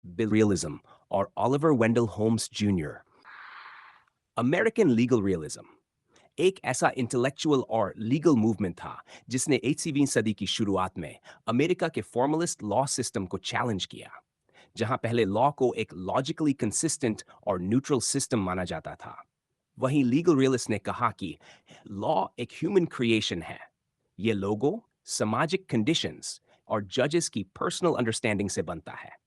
Bill realism और Oliver Wendell Holmes junior. American legal realism एक ऐसा इंटेलेक्चुअल और लीगल मूवमेंट था जिसने 18वीं सदी की शुरुआत में अमेरिका के फॉर्मलिस्ट लॉ सिस्टम को चैलेंज किया। जहां पहले लॉ को एक लॉजिकली कंसिस्टेंट और न्यूट्रल सिस्टम माना जाता था, वहीं लीगल रियलिस्ट ने कहा कि लॉ एक ह्यूमन क्रिएशन है। ये लोगों, सामाजिक कंडीशंस और जजेस की पर्सनल अंडरस्टैंडिंग से बनता है।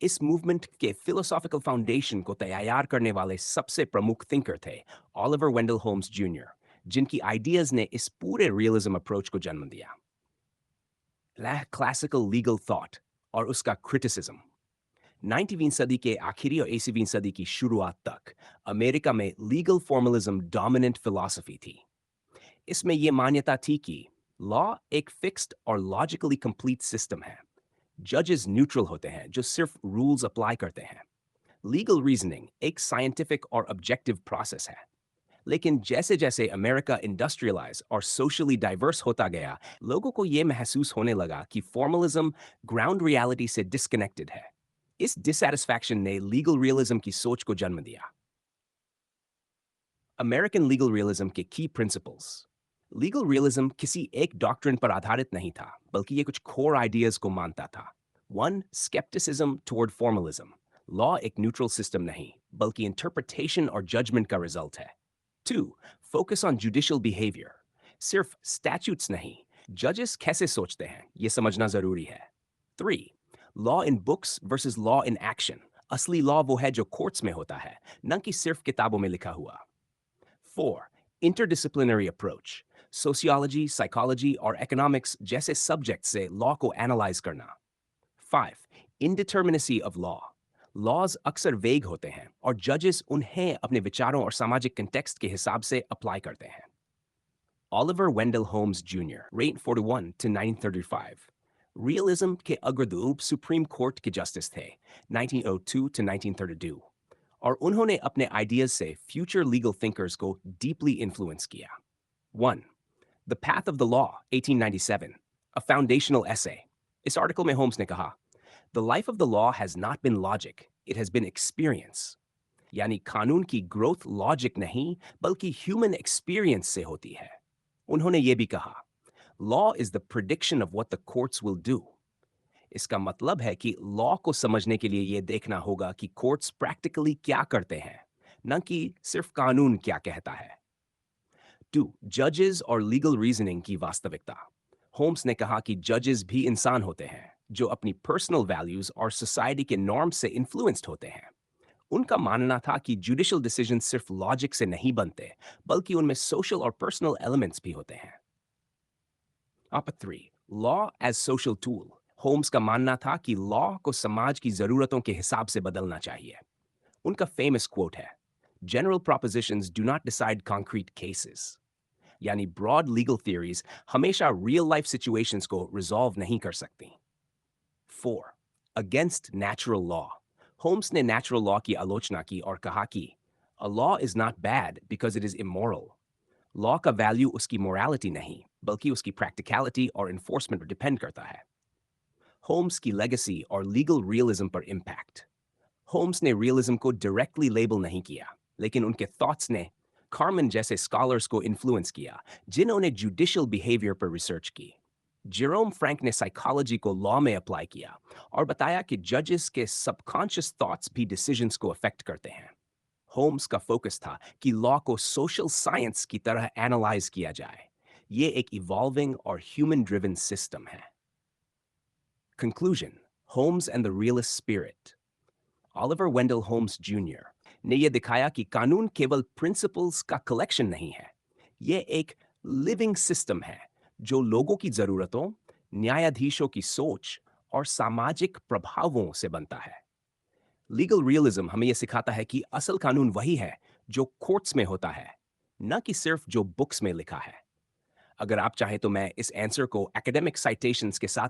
इस मूवमेंट के फिलोसॉफिकल फाउंडेशन को तैयार करने वाले सबसे प्रमुख थिंकर थे ऑलिवर वेंडल होम्स जूनियर, जिनकी आइडियाज ने इस पूरे रियलिज्म अप्रोच को जन्म दिया। क्लासिकल लीगल थॉट और उसका क्रिटिसिज्म। 19वीं सदी के आखिरी और 20वीं सदी की शुरुआत तक अमेरिका में लीगल फॉर्मलिज्म डोमिनेंट फिलॉसफी थी। इसमें यह मान्यता थी कि लॉ एक फिक्स्ड और लॉजिकली कंप्लीट सिस्टम है। जजेस न्यूट्रल होते हैं जो सिर्फ रूल्स अप्लाई करते हैं। लीगल रीजनिंग एक साइंटिफिक और ऑब्जेक्टिव प्रोसेस है। लेकिन जैसे जैसे अमेरिका इंडस्ट्रियलाइज और सोशली डाइवर्स होता गया, लोगों को यह महसूस होने लगा कि फॉर्मलिज्म ग्राउंड रियलिटी से डिस्कनेक्टेड है। इस डिसैटिस्फैक्शन ने लीगल रियलिज्म की सोच को जन्म दिया। अमेरिकन लीगल रियलिज्म के की प्रिंसिपल्स। लीगल रियलिज्म किसी एक डॉक्ट्रिन पर आधारित नहीं था, बल्कि ये कुछ कोर आइडियाज को मानता था। One, scepticism toward formalism. Law एक न्यूट्रल सिस्टम नहीं, बल्कि इंटरप्रिटेशन और जजमेंट का रिजल्ट है। Two, focus on judicial behaviour. सिर्फ स्टैट्यूट्स नहीं, जजेस कैसे सोचते हैं ये समझना जरूरी है। Three, law in books versus law in action. असली लॉ वो है जो कोर्ट्स में होता है, न कि सिर्फ किताबों में लिखा हुआ। Four, interdisciplinary approach. Sociology, psychology और economics जैसे सब्जेक्ट से लॉ को एनालाइज करना। Five, indeterminacy of law. Laws अक्सर वेग होते हैं और जजेस उन्हें अपने विचारों और सामाजिक कंटेक्स्ट के हिसाब से अप्लाई करते हैं। Oliver Wendell Holmes junior, 1841 to 1935, realism के अग्रदूत सुप्रीम कोर्ट के जस्टिस थे 1902 to 1932, और उन्होंने अपने आइडियाज से फ्यूचर लीगल थिंकर्स को डीपली इन्फ्लुएंस किया। One, the path of the law 1897, a foundational essay. इस आर्टिकल में होम्स ने कहा, the life of the law has not been logic, it has been experience. यानी कानून की ग्रोथ लॉजिक नहीं, बल्कि ह्यूमन एक्सपीरियंस से होती है। उन्होंने ये भी कहा, law is the prediction of what the courts will do. इसका मतलब है कि लॉ को समझने के लिए यह देखना होगा कि कोर्ट्स प्रैक्टिकली क्या करते हैं, न कि सिर्फ कानून क्या कहता है। टू, जजेस और लीगल रीजनिंग की वास्तविकता। होम्स ने कहा कि जजेस भी इंसान होते हैं जो अपनी पर्सनल वैल्यूज और सोसाइटी के नॉर्म्स से इन्फ्लुएंस्ड होते हैं। उनका मानना था कि जुडिशियल डिसीजन सिर्फ लॉजिक से नहीं बनते, बल्कि उनमें सोशल और पर्सनल एलिमेंट्स भी होते हैं। Number three, law as social tool. Holmes का मानना था कि लॉ को समाज की जरूरतों के हिसाब से बदलना चाहिए। उनका फेमस कोट है, general propositions do not decide concrete cases. यानी ब्रॉड लीगल थियरीज हमेशा रियल लाइफ सिचुएशंस को रिजॉल्व नहीं कर सकती। Four, against natural law. Holmes ने नेचुरल लॉ की आलोचना की और कहा कि a law is not bad because it is immoral. Law का वैल्यू उसकी मोरालिटी नहीं, बल्कि उसकी प्रैक्टिकलिटी और इन्फोर्समेंट पर डिपेंड करता है। होम्स की लेगेसी और लीगल रियलिज्म पर इम्पैक्ट। होम्स ने रियलिज्म को डायरेक्टली लेबल नहीं किया, लेकिन उनके थॉट्स ने कार्मन जैसे स्कॉलर्स को इन्फ्लुएंस किया, जिन्होंने जुडिशियल बिहेवियर पर रिसर्च की। जेरोम फ्रैंक ने साइकोलॉजी को लॉ में अप्लाई किया और बताया कि जजेस के सबकॉन्शियस थॉट्स भी डिसीजंस को अफेक्ट करते हैं। होम्स का फोकस था कि लॉ को सोशल साइंस की तरह एनालाइज किया जाए। ये एक इवॉल्विंग और ह्यूमन ड्रिवन सिस्टम है। Conclusion, Holmes and the realist spirit. Oliver Wendell Holmes junior ने यह दिखाया कि कानून केवल प्रिंसिपल्स का कलेक्शन नहीं है। यह एक लिविंग सिस्टम है जो लोगों की जरूरतों, न्यायाधीशों की सोच और सामाजिक प्रभावों से बनता है। लीगल रियलिज्म हमें यह सिखाता है कि असल कानून वही है जो कोर्ट्स में होता है, न कि सिर्फ जो बुक्स में लिखा है। अगर आप चाहें तो मैं इस आंसर को एकेडमिक साइटेशंस के साथ